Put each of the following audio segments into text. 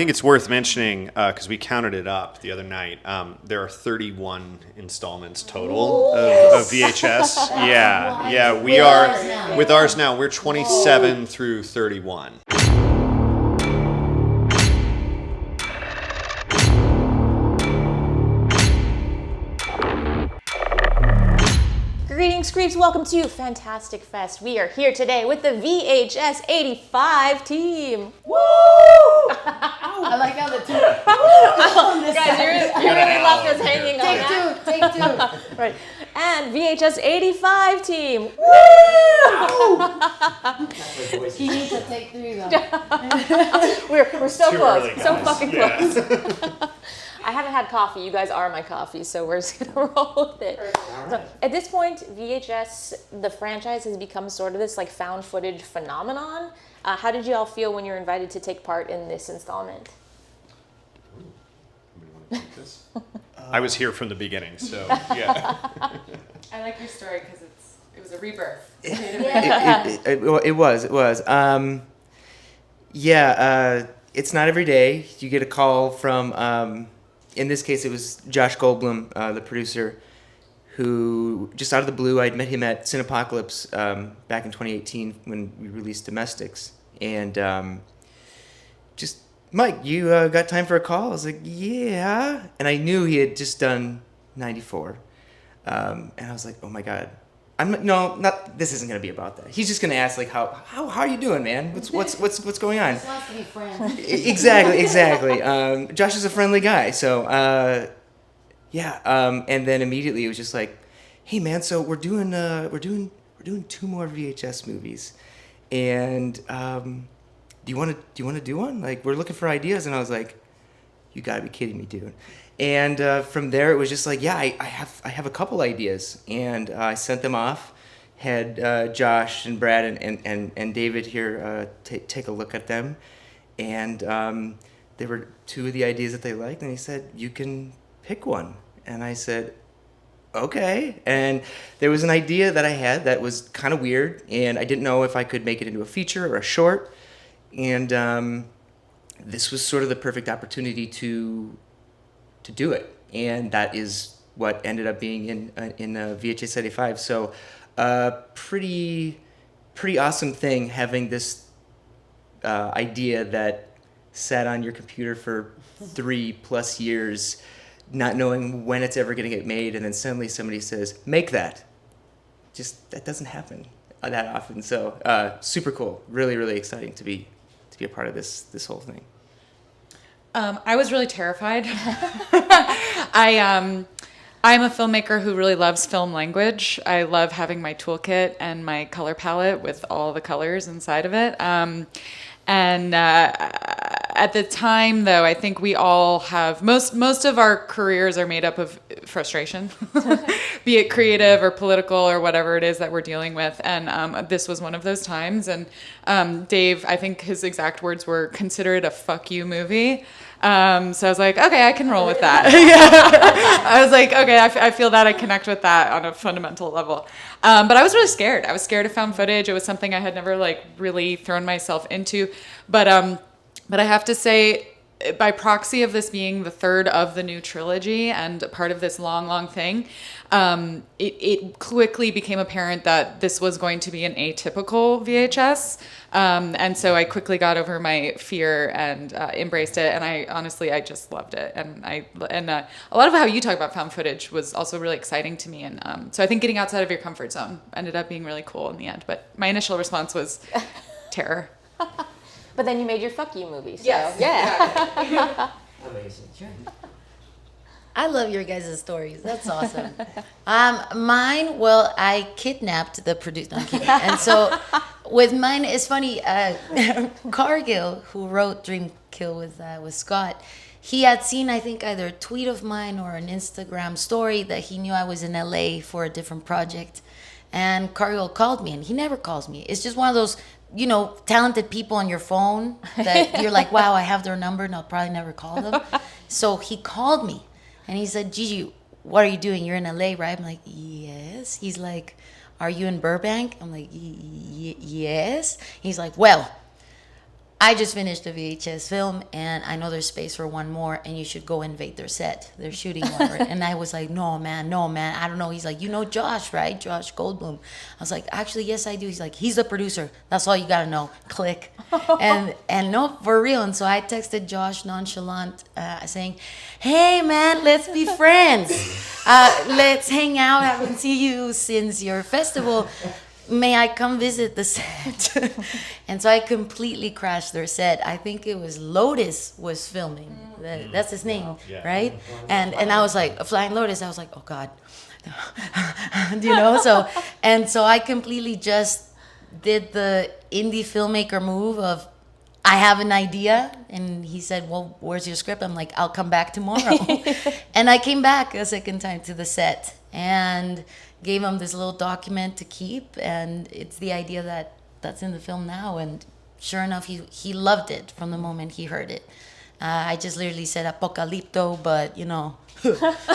I think it's worth mentioning, because we counted it up the other night, there are 31 installments total of VHS. Yeah, we are, with ours now, we're 27 through 31. Greetings, creeps. Welcome to Fantastic Fest. We are here today with the VHS 85 team. Woo! I like how the two. Guys, you really left us hanging on. Take two. Right. And VHS 85 team. Woo! He needs to take three though. We're so Too close. early, So guys. fucking Yeah. close. I haven't had coffee. You guys are my coffee, so we're just gonna roll with it. So, at this point, VHS, the franchise, has become sort of this like found footage phenomenon. How did you all feel when you were invited to take part in this installment? I was here from the beginning, so yeah. I like your story because it was a rebirth. It was. It's not every day you get a call from, in this case it was Josh Goldblum, the producer, who just out of the blue, I'd met him at Cinepocalypse back in 2018 when we released Domestics. And just, Mike, you got time for a call? I was like, yeah. And I knew he had just done 94. And I was like, oh my God. This isn't gonna be about that. He's just gonna ask like, how are you doing, man? What's going on? He wants to be friends. Exactly. Josh is a friendly guy, so and then immediately it was just like, hey man, so we're doing two more VHS movies, and do you want to do one? Like, we're looking for ideas. And I was like, you gotta be kidding me, dude. And from there, it was just like, yeah, I have a couple ideas, and I sent them off. Had Josh and Brad and David here take a look at them, and there were two of the ideas that they liked, and he said, you can pick one. And I said, okay. And there was an idea that I had that was kind of weird, and I didn't know if I could make it into a feature or a short, and this was sort of the perfect opportunity to do it, and that is what ended up being in VHS 85. So, pretty awesome thing having this idea that sat on your computer for 3+ years, not knowing when it's ever going to get made, and then suddenly somebody says, "Make that." Just that doesn't happen that often. So, super cool. Really exciting to be a part of this whole thing. I was really terrified. I'm a filmmaker who really loves film language. I love having my toolkit and my color palette with all the colors inside of it. At the time, though, I think we all have most of our careers are made up of frustration, be it creative or political or whatever it is that we're dealing with. And this was one of those times. And Dave, I think his exact words were, "Consider it a fuck you movie." So I was like, okay, I can roll with that. Yeah. I was like, okay, I feel that I connect with that on a fundamental level. But I was really scared. I was scared of found footage. It was something I had never like really thrown myself into. But I have to say, by proxy of this being the third of the new trilogy and part of this long thing, it quickly became apparent that this was going to be an atypical VHS. And so I quickly got over my fear and embraced it. And I just loved it. And a lot of how you talk about found footage was also really exciting to me. And so I think getting outside of your comfort zone ended up being really cool in the end. But my initial response was terror. But then you made your fuck you movie. So, Yes. yeah. Amazing. I love your guys' stories. That's awesome. Mine, well, I kidnapped the producer. No, I'm kidding. And so with mine, it's funny. Cargill, who wrote Dream Kill with Scott, he had seen, I think, either a tweet of mine or an Instagram story that he knew I was in LA for a different project. And Cargill called me, and he never calls me. It's just one of those, talented people on your phone that you're like, wow, I have their number, and I'll probably never call them. So he called me, and he said, Gigi, what are you doing? You're in LA, right? I'm like, yes. He's like, are you in Burbank? I'm like, yes. He's like, well, I just finished a VHS film, and I know there's space for one more, and you should go invade their set. They're shooting one. Right? And I was like, no, man, I don't know. He's like, you know Josh, right? Josh Goldblum. I was like, actually, yes, I do. He's like, he's the producer. That's all you got to know. Click. and no, for real. And so I texted Josh nonchalant saying, hey, man, let's be friends. Let's hang out. I haven't seen you since your festival. May I come visit the set? And so I completely crashed their set. I think it was Lotus was filming. That's his name, right? And I was like, Flying Lotus. I was like, oh God, So I completely just did the indie filmmaker move of, I have an idea, and he said, well, where's your script? I'm like, I'll come back tomorrow. And I came back a second time to the set and gave him this little document to keep, and it's the idea that's in the film now. And sure enough, he loved it from the moment he heard it. I just literally said Apocalipto, but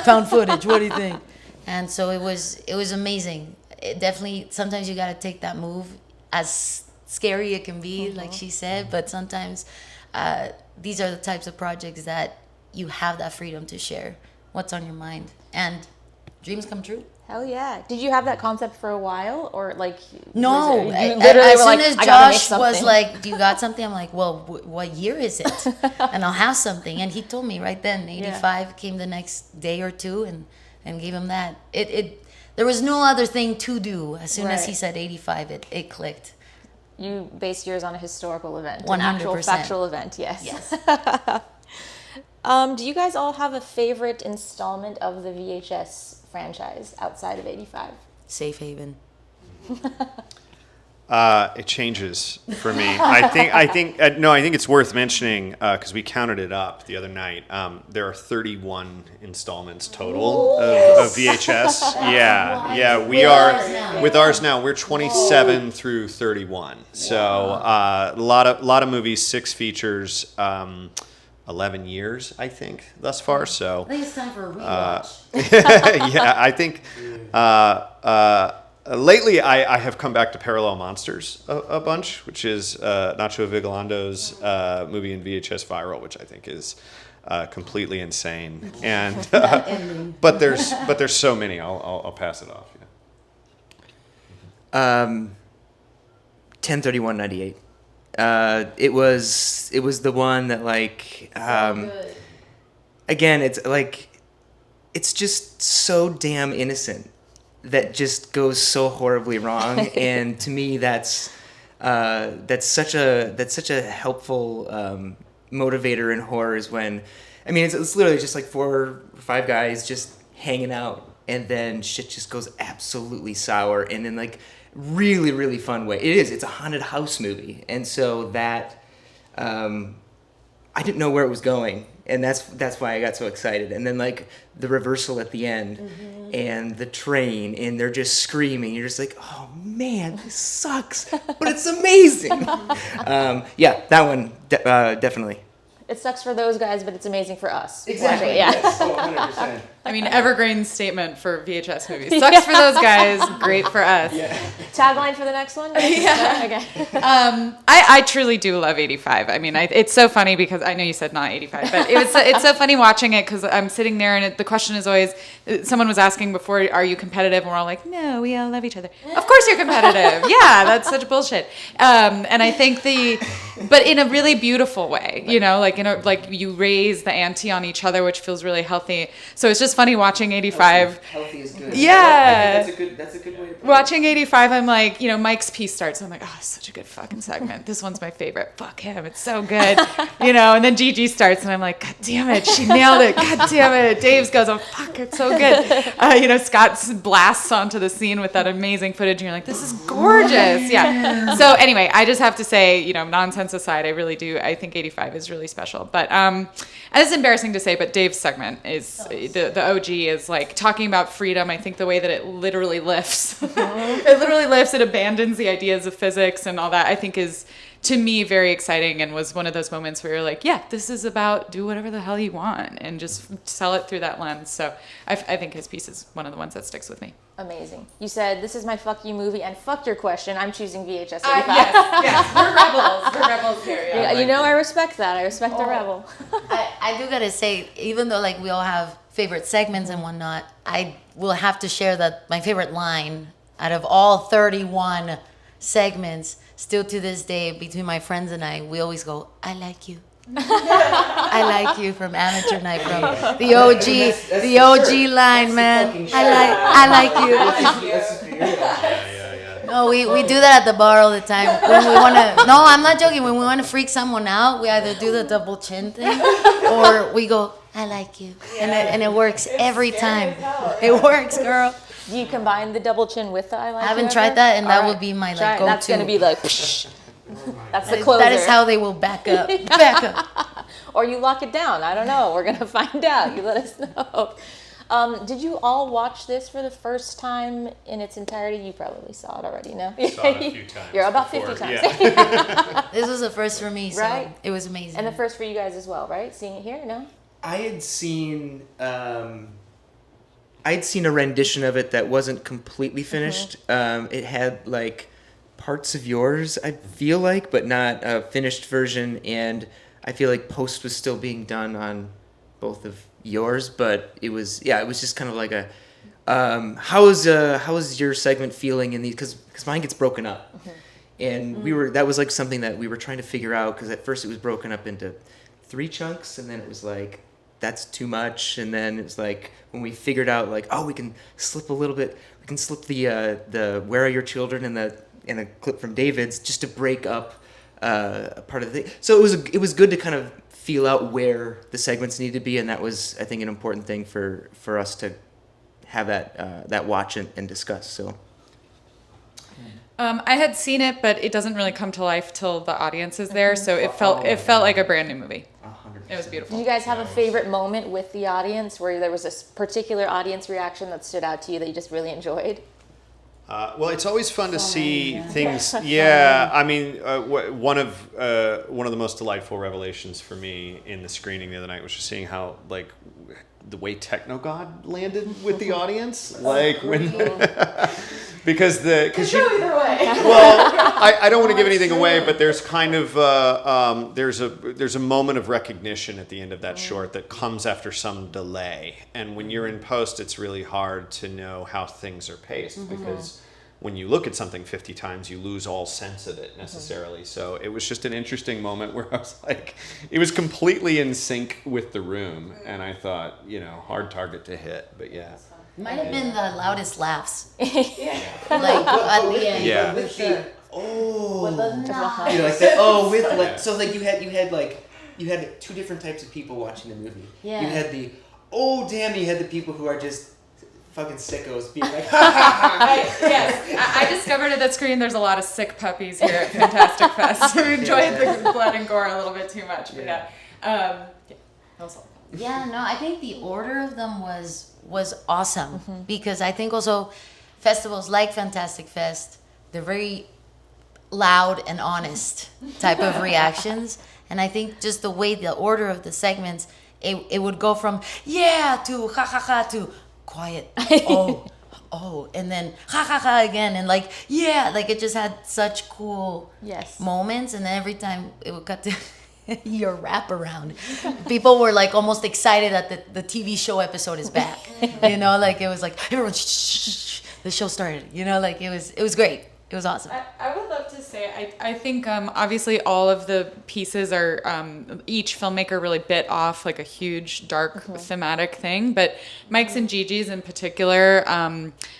found footage. What do you think? And so it was amazing. It definitely, sometimes you got to take that move, as scary it can be, like she said, but sometimes these are the types of projects that you have that freedom to share what's on your mind, and dreams come true. Hell yeah. Did you have that concept for a while, or like? No. As soon as Josh was like, do you got something? I'm like, well, what year is it? And I'll have something. And he told me right then, 85 came the next day or two, and gave him that. There was no other thing to do. As soon as he said 85, it clicked. You based yours on a historical event, 100%. An actual factual event, yes. Do you guys all have a favorite installment of the VHS franchise outside of 85? Safe Haven. It changes for me. I think it's worth mentioning because we counted it up the other night. There are 31 installments total of VHS. Yeah. We are with ours now. We're 27 through 31. So a lot of movies, 6 features. 11 years, I think, thus far. So I think it's time for a rewatch. yeah, I think lately I have come back to Parallel Monsters a bunch, which is Nacho Vigalando's movie in VHS viral, which I think is completely insane. And but there's so many. I'll pass it off. Yeah. 10/31/98. It was the one that again, it's just so damn innocent that just goes so horribly wrong. And to me, that's such a helpful motivator in horror, is when, I mean, it's literally just like 4 or 5 guys just hanging out, and then shit just goes absolutely sour, and then really, really fun way. It's a haunted house movie. And so that, I didn't know where it was going. And that's why I got so excited. And then the reversal at the end, and the train, and they're just screaming. You're just like, oh man, this sucks, but it's amazing. Yeah, that one, definitely. It sucks for those guys, but it's amazing for us. Exactly. Yeah. Yes. 100%. I mean, evergreen statement for VHS movies. Sucks for those guys, great for us. Yeah. Tagline for the next one? Yeah. Okay. I truly do love 85. I mean, it's so funny because I know you said not 85, but it's so funny watching it because I'm sitting there and the question is always, someone was asking before, are you competitive? And we're all like, no, we all love each other. Of course you're competitive. Yeah, that's such bullshit. And I think but in a really beautiful way, like you raise the ante on each other, which feels really healthy. So it's just funny watching 85. Healthy is good. Yeah. That's a good way to put it. Watching 85, I'm like, Mike's piece starts. I'm like, oh, such a good fucking segment. This one's my favorite. Fuck him. It's so good. And then Gigi starts and I'm like, God damn it. She nailed it. God damn it. Dave's goes, oh, fuck, it's so good. Scott blasts onto the scene with that amazing footage. And you're like, this is gorgeous. Yeah. So anyway, I just have to say, nonsense aside, I really do. I think 85 is really special. But, and it's embarrassing to say, but Dave's segment is, the OG is talking about freedom. I think the way that it literally lifts, it abandons the ideas of physics and all that, I think is to me, very exciting and was one of those moments where you're like, yeah, this is about do whatever the hell you want and just sell it through that lens. So I think his piece is one of the ones that sticks with me. Amazing. You said, this is my fuck you movie, and fuck your question, I'm choosing VHS 85. Yes, we're rebels. We're rebels here. Yeah, you know, I respect that. I respect a rebel. I do gotta say, even though like we all have favorite segments and whatnot, I will have to share that my favorite line out of all 31 segments, still to this day, between my friends and I, we always go, I like you. I like you from Amateur Night, from the OG, the OG line, man. I like you. No, we do that at the bar all the time. When we wanna, no, I'm not joking. When we wanna freak someone out, we either do the double chin thing, or we go, I like you, and it works every time. It works, girl. Do you combine the double chin with the I like you? I haven't tried that, and that would be my like go-to. That's gonna be like, that's the closer. That is how they will back up. Back up. Or you lock it down. I don't know. We're gonna find out. You let us know. Did you all watch this for the first time in its entirety? You probably saw it already, no? Saw it a few times. You're about before. 50 times. Yeah. This was the first for me, so right? It was amazing. And the first for you guys as well, right? Seeing it here, no? I had seen a rendition of it that wasn't completely finished. It had like parts of yours, I feel like, but not a finished version. And I feel like post was still being done on both of yours, but it was just kind of like a how is your segment feeling in these, because mine gets broken up. And that was like something that we were trying to figure out, because at first it was broken up into 3 chunks, and then it was like, that's too much. And then it's like, when we figured out like, oh, we can slip a little bit, we can slip the Where Are Your Children and a clip from David's, just to break up a part of the thing. So it was good to kind of feel out where the segments need to be, and that was, I think, an important thing for us to have that watch and discuss. So I had seen it, but it doesn't really come to life till the audience is there. So it felt like a brand new movie. 100%. It was beautiful. Do you guys have a favorite moment with the audience where there was a particular audience reaction that stood out to you that you just really enjoyed? Well, it's always fun to see things. Yeah, I mean, one of the most delightful revelations for me in the screening the other night was just seeing how like the way Techno God landed with the audience, like when because you well, I don't want to give anything away, but there's kind of there's a moment of recognition at the end of that short that comes after some delay, and when you're in post, it's really hard to know how things are paced because when you look at something 50 times, you lose all sense of it necessarily. So it was just an interesting moment where I was like, it was completely in sync with the room, and I thought, hard target to hit, but yeah. Might have been the loudest laughs. Like at the end. Yeah. With the With the nod. like that. Oh, with like so like you had 2 different types of people watching the movie. Yeah. You had the you had the people who are just fucking sickos being like, ha ha ha. Yes, I discovered at that screen there's a lot of sick puppies here at Fantastic Fest who enjoyed the blood and gore a little bit too much. But that was all. Yeah, no, I think the order of them was awesome because I think also festivals like Fantastic Fest, they're very loud and honest type of reactions, and I think just the way the order of the segments, it would go from to ha ha ha to quiet, oh, and then ha ha ha again, and like it just had such cool moments, and then every time it would cut to your wraparound, people were like almost excited that the TV show episode is back. Like it was like everyone shh, the show started. Like it was great. It was awesome. I would love to say, I think obviously all of the pieces are, each filmmaker really bit off like a huge dark thematic thing, but Mike's and Gigi's in particular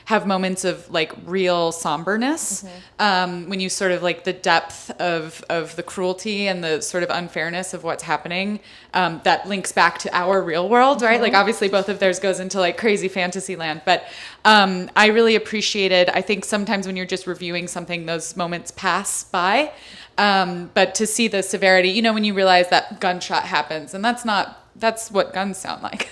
have moments of like real somberness when you sort of like the depth of the cruelty and the sort of unfairness of what's happening that links back to our real world, right? Like obviously both of theirs goes into like crazy fantasy land, but I really appreciated, I think sometimes when you're just reviewing something, those moments pass by. But to see the severity, when you realize that gunshot happens, and that's not that's what guns sound like,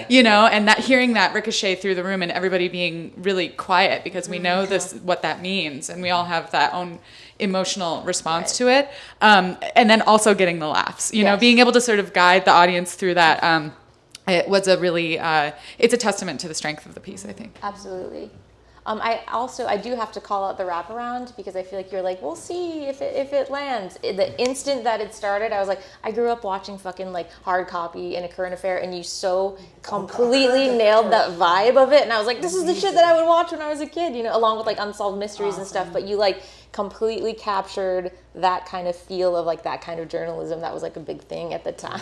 you know, and that hearing that ricochet through the room and everybody being really quiet because we know what that means, and we all have that own emotional response to it, and then also getting the laughs, you know, being able to sort of guide the audience through that. It was a really, it's a testament to the strength of the piece, I think. Absolutely. I do have to call out the wraparound because I feel like you're like, we'll see if it lands. The instant that it started, I was like, I grew up watching fucking like Hard Copy and A Current Affair, and you so completely nailed that vibe of it. And I was like, this is the shit that I would watch when I was a kid, you know, along with like Unsolved Mysteries and stuff. But you like completely captured that kind of feel of like that kind of journalism that was like a big thing at the time.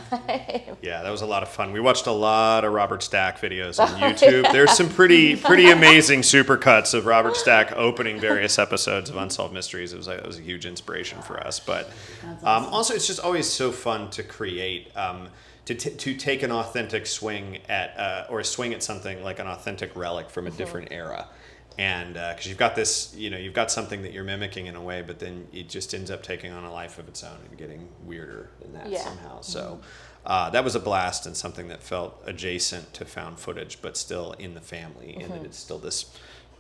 Yeah, that was a lot of fun. We watched a lot of Robert Stack videos on YouTube. There's some pretty amazing supercuts of Robert Stack opening various episodes of Unsolved Mysteries. It was a huge inspiration for us. But also, it's just always so fun to create. To take an authentic swing at or a swing at something like an authentic relic from a different era. And because you've got this, you know, you've got something that you're mimicking in a way, but then it just ends up taking on a life of its own and getting weirder than that somehow. So that was a blast and something that felt adjacent to found footage, but still in the family, and that it's still this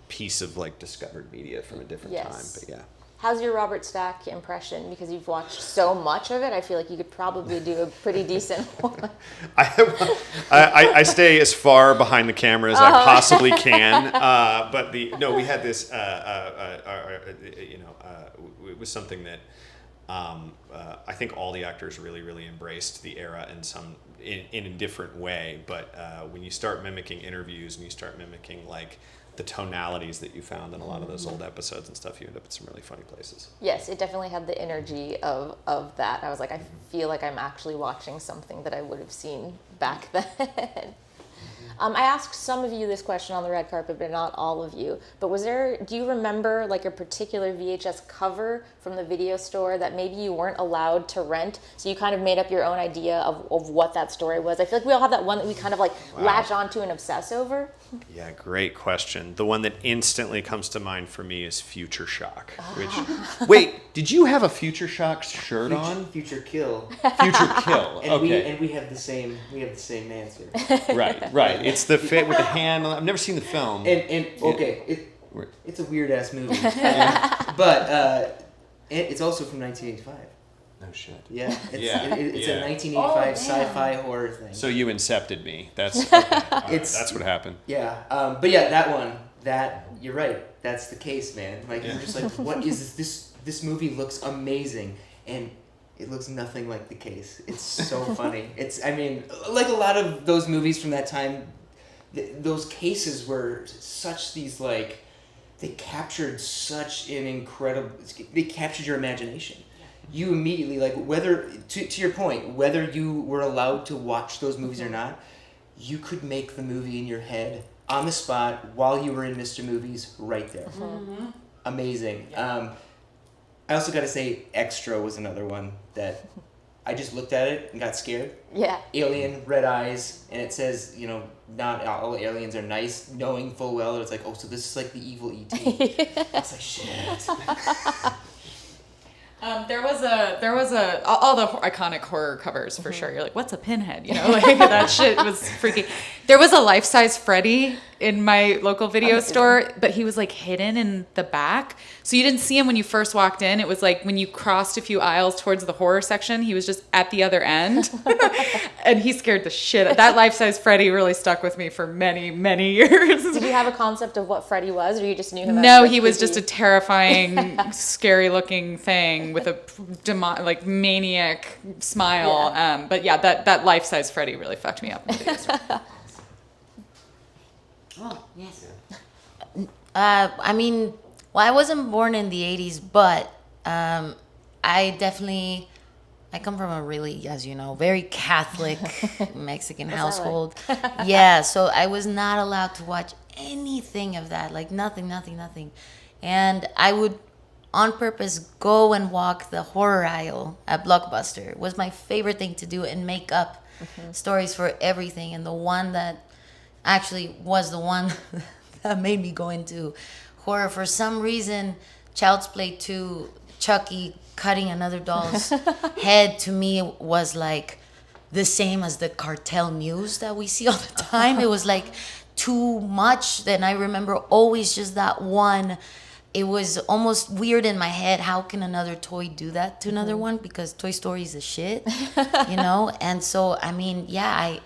piece of like discovered media from a different time. But yeah. How's your Robert Stack impression? Because you've watched so much of it, I feel like you could probably do a pretty decent one. I stay as far behind the camera as I possibly can. But we had this, it was something that I think all the actors really, really embraced the era in a different way. But when you start mimicking interviews and you start mimicking like the tonalities that you found in a lot of those old episodes and stuff, you end up in some really funny places. Yes, it definitely had the energy of that. I was like, I feel like I'm actually watching something that I would have seen back then. I asked some of you this question on the red carpet, but not all of you. But do you remember like a particular VHS cover from the video store that maybe you weren't allowed to rent? So you kind of made up your own idea of what that story was. I feel like we all have that one that we kind of like latch onto and obsess over. Yeah, great question. The one that instantly comes to mind for me is Future Shock. Wait, did you have a Future Shock shirt on? Future Kill. Future Kill. And Okay. we have the same answer. Right. It's the fit with the hand. I've never seen the film. It's a weird ass movie. But it's also from 1985. No shit. Yeah. It's Yeah. a 1985 sci-fi horror thing. So you incepted me. That's okay. That's what happened. Yeah. But yeah, that one. You're right. That's the case, man. Like you're just like, what is this? This movie looks amazing, and it looks nothing like the case. It's so funny. I mean, like a lot of those movies from that time, those cases were such these like, they captured such an incredible. They captured your imagination. You immediately like whether to your point, whether you were allowed to watch those movies or not, you could make the movie in your head on the spot while you were in Mr. Movies right there. Amazing. Yeah. I also got to say, Extra was another one that I just looked at it and got scared. Yeah. Alien, red eyes, and it says, you know, not all aliens are nice, knowing full well that it's like, oh, so this is like the evil E.T. I was like, shit. There was all the iconic horror covers for sure. You're like, what's a pinhead? You know, like that shit was freaky. There was a life-size Freddy in my local video store, but he was like hidden in the back. So you didn't see him when you first walked in. It was like when you crossed a few aisles towards the horror section, he was just at the other end. And he scared the shit. That life-size Freddy really stuck with me for many, many years. Did you have a concept of what Freddy was, or you just knew him as No, like, he was creepy? just a terrifying, scary-looking thing with a maniac smile. Yeah. But yeah, that life-size Freddy really fucked me up. In the video store. Oh, yes. I mean, well, I wasn't born in the 80s, but I come from a really, as you know, very Catholic Mexican household. Yeah, so I was not allowed to watch anything of that, like nothing. And I would, on purpose, go and walk the horror aisle at Blockbuster. It was my favorite thing to do and make up stories for everything. And the one that actually was the one that made me go into horror. For some reason, Child's Play 2, Chucky cutting another doll's head to me was like the same as the cartel news that we see all the time. It was like too much. Then I remember always just that one. It was almost weird in my head. How can another toy do that to another one? Because Toy Story is a shit, you know? And so, I mean, yeah, I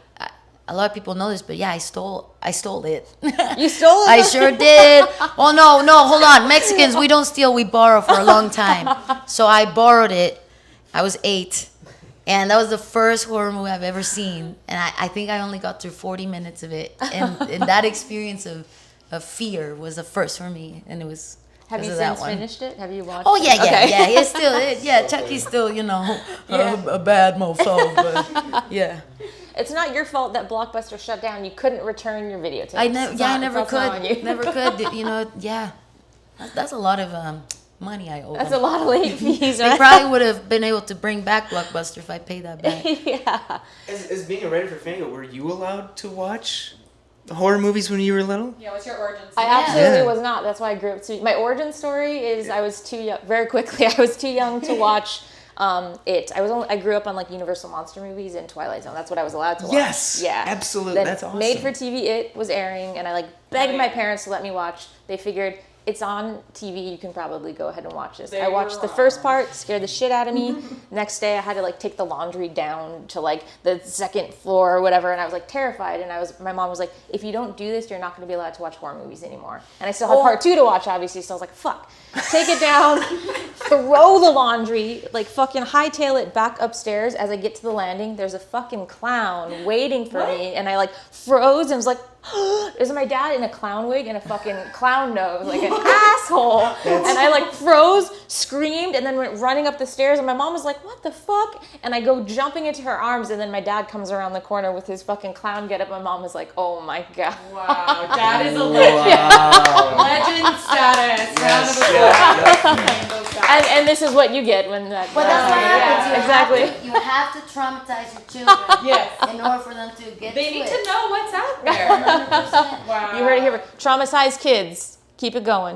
a lot of people know this, but yeah, I stole it. You stole it? I sure did. Oh, no, hold on. Mexicans, we don't steal, we borrow for a long time. So I borrowed it. I was 8. And that was the first horror movie I've ever seen. And I think I only got through 40 minutes of it. And that experience of fear was the first for me. And it was Have you since finished it? Have you watched Oh, it? yeah. Okay. It's still, Chucky's still, a bad mofo. But yeah. It's not your fault that Blockbuster shut down. You couldn't return your videotapes. I never could. Never could. That's a lot of money I owe That's them. a lot of late fees, They right? probably would have been able to bring back Blockbuster if I paid that back. Yeah. As being a writer for Fango, were you allowed to watch horror movies when you were little? Yeah, what's your origin I story? absolutely Yeah. was not. That's why I grew up too. My origin story is I was too young. Very quickly, I was too young to watch it. I grew up on like Universal monster movies and Twilight Zone. That's what I was allowed to watch. Yes. Yeah. Absolutely. Then That's awesome. Made for TV, It was airing, and I like begged my parents to let me watch. They figured it's on TV. You can probably go ahead and watch this. I watched the first part, scared the shit out of me. Next day, I had to like take the laundry down to like the second floor or whatever, and I was like terrified. And my mom was like, "If you don't do this, you're not going to be allowed to watch horror movies anymore." And I still had part 2 to watch, obviously. So I was like, "Fuck." Take it down, throw the laundry, like fucking hightail it back upstairs. As I get to the landing, there's a fucking clown waiting for me, and I like froze and was like, "There's my dad in a clown wig and a fucking clown nose, like an asshole." And I like froze, screamed, and then went running up the stairs. And my mom was like, "What the fuck?" And I go jumping into her arms, and then my dad comes around the corner with his fucking clown getup. My mom was like, "Oh my god." Wow, Dad is a legend. Wow. Legend status. Round of applause. And this is what you get when that. But that's what happens. Yeah, exactly. You have to traumatize your children Yes. in order for them to get They to need it. to know what's out there. 100%. Wow. You heard it here. Traumatized kids. Keep it going.